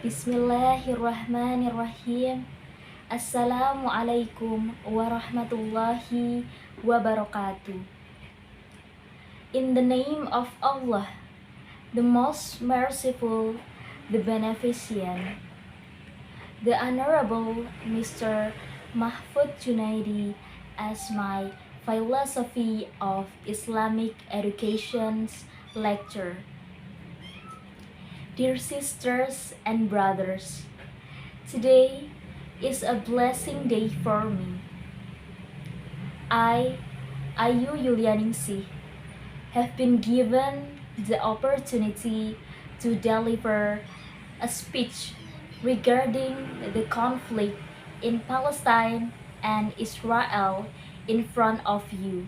Bismillahirrahmanirrahim. Assalamualaikum warahmatullahi wabarakatuh. In the name of Allah, the most merciful, the beneficent, the Honorable Mr. Mahfud Junaidi, as my Philosophy of Islamic Education's lecture. Dear sisters and brothers, today is a blessing day for me. I, Ayu Yulianingsih, have been given the opportunity to deliver a speech regarding the conflict in Palestine and Israel in front of you.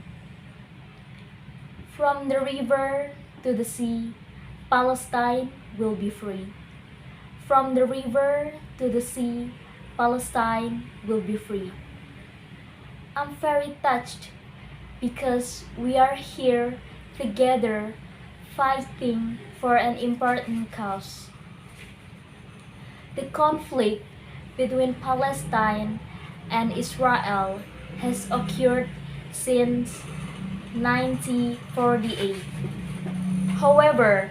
From the river to the sea, Palestine will be free. From the river to the sea, Palestine will be free. I'm very touched because we are here together fighting for an important cause. The conflict between Palestine and Israel has occurred since 1948. However,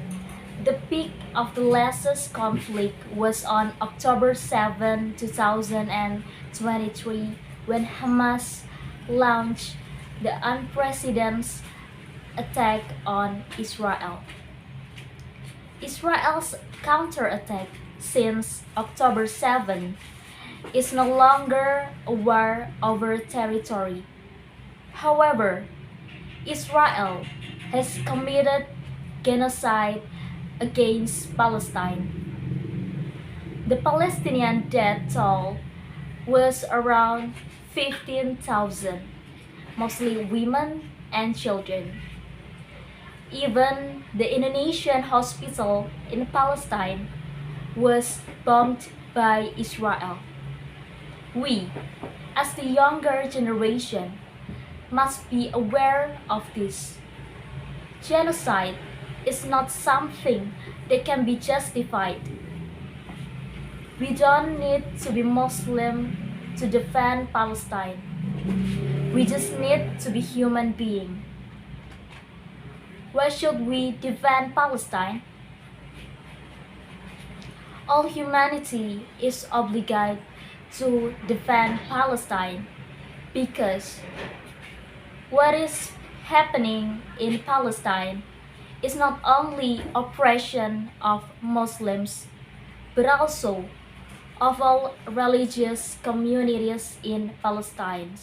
the peak of the latest conflict was on October 7, 2023, when Hamas launched the unprecedented attack on Israel. Israel's counterattack since October 7 is no longer a war over territory. However, Israel has committed genocide against Palestine. The Palestinian death toll was around 15,000, mostly women and children. Even the Indonesian Hospital in Palestine was bombed by Israel. We, as the younger generation, must be aware of this. Genocide is not something that can be justified. We don't need to be Muslim to defend Palestine. We just need to be human beings. Why should we defend Palestine? All humanity is obliged to defend Palestine because what is happening in Palestine is not only oppression of Muslims, but also of all religious communities in Palestine.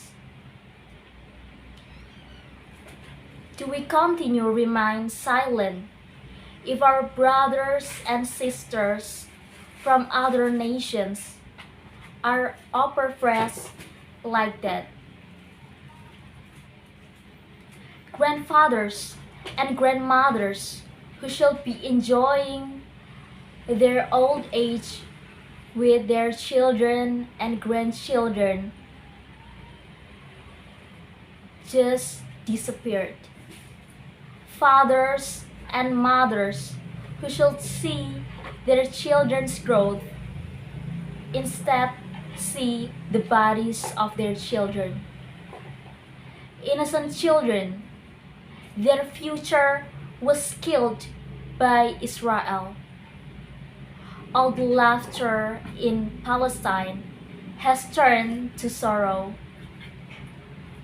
Do we continue remain silent if our brothers and sisters from other nations are oppressed like that? Grandfathers and grandmothers who should be enjoying their old age with their children and grandchildren just disappeared. Fathers and mothers who should see their children's growth instead see the bodies of their children. Innocent children, their future was killed by Israel. All the laughter in Palestine has turned to sorrow.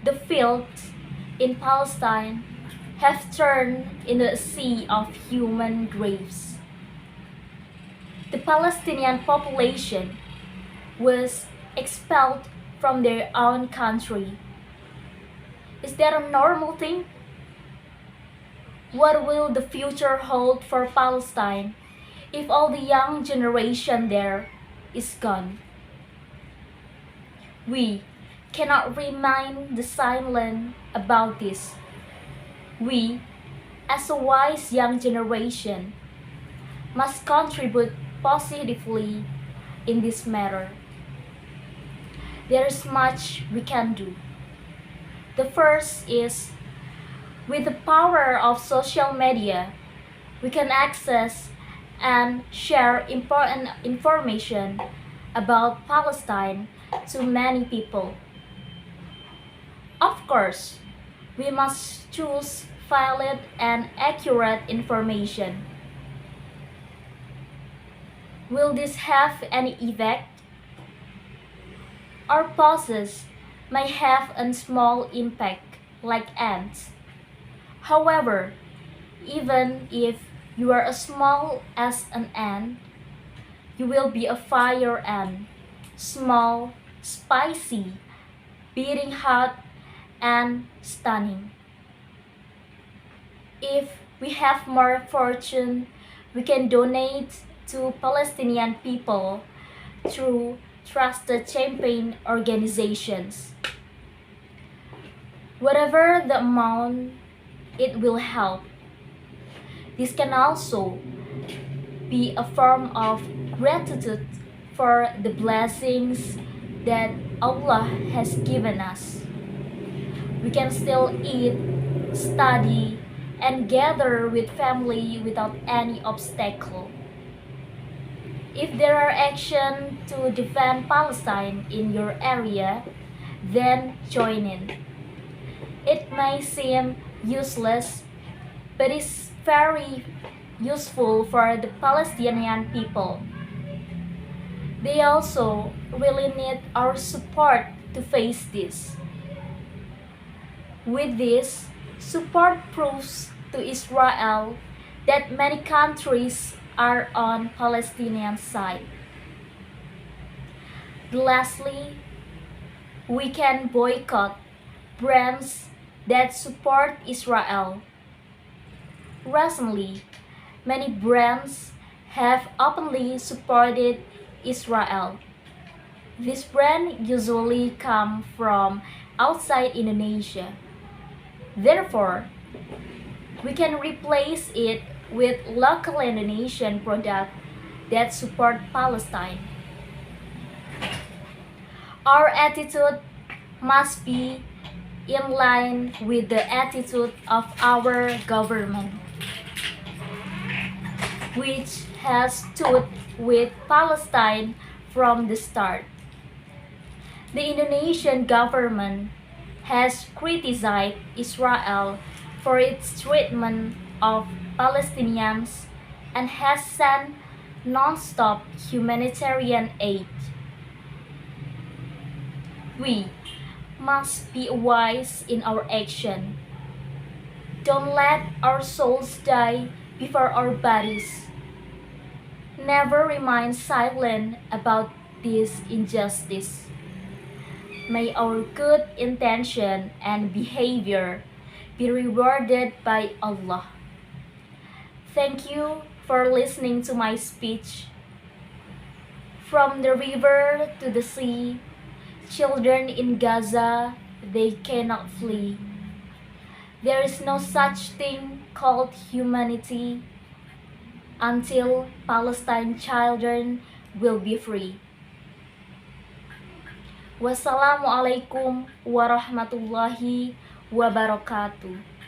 The fields in Palestine have turned into a sea of human graves. The Palestinian population was expelled from their own country. Is that a normal thing? What will the future hold for Palestine if all the young generation there is gone? We cannot remain silent about this. We, as a wise young generation, must contribute positively in this matter. There is much we can do. The first is, with the power of social media, we can access and share important information about Palestine to many people. Of course, we must choose valid and accurate information. Will this have any effect? Our pauses may have a small impact, like ants. However, even if you are as small as an ant, you will be a fire ant, small, spicy, beating hot, and stunning. If we have more fortune, we can donate to Palestinian people through trusted campaign organizations. Whatever the amount, it will help. This can also be a form of gratitude for the blessings that Allah has given us. We can still eat, study, and gather with family without any obstacle. If there are actions to defend Palestine in your area, then join in. It may seem useless, but it's very useful for the Palestinian people. They also really need our support to face this. With this, support proves to Israel that many countries are on Palestinian side. Lastly, we can boycott brands that support Israel. Recently, many brands have openly supported Israel. This brand usually come from outside Indonesia. Therefore, we can replace it with local Indonesian products that support Palestine. Our attitude must be in line with the attitude of our government, which has stood with Palestine from the start. The Indonesian government has criticized Israel for its treatment of Palestinians and has sent non-stop humanitarian aid. We must be wise in our action. Don't let our souls die before our bodies. Never remain silent about this injustice. May our good intention and behavior be rewarded by Allah. Thank you for listening to my speech. From the river to the sea, children in Gaza, they cannot flee. There is no such thing called humanity until Palestine children will be free. Wassalamualaikum warahmatullahi wabarakatuh.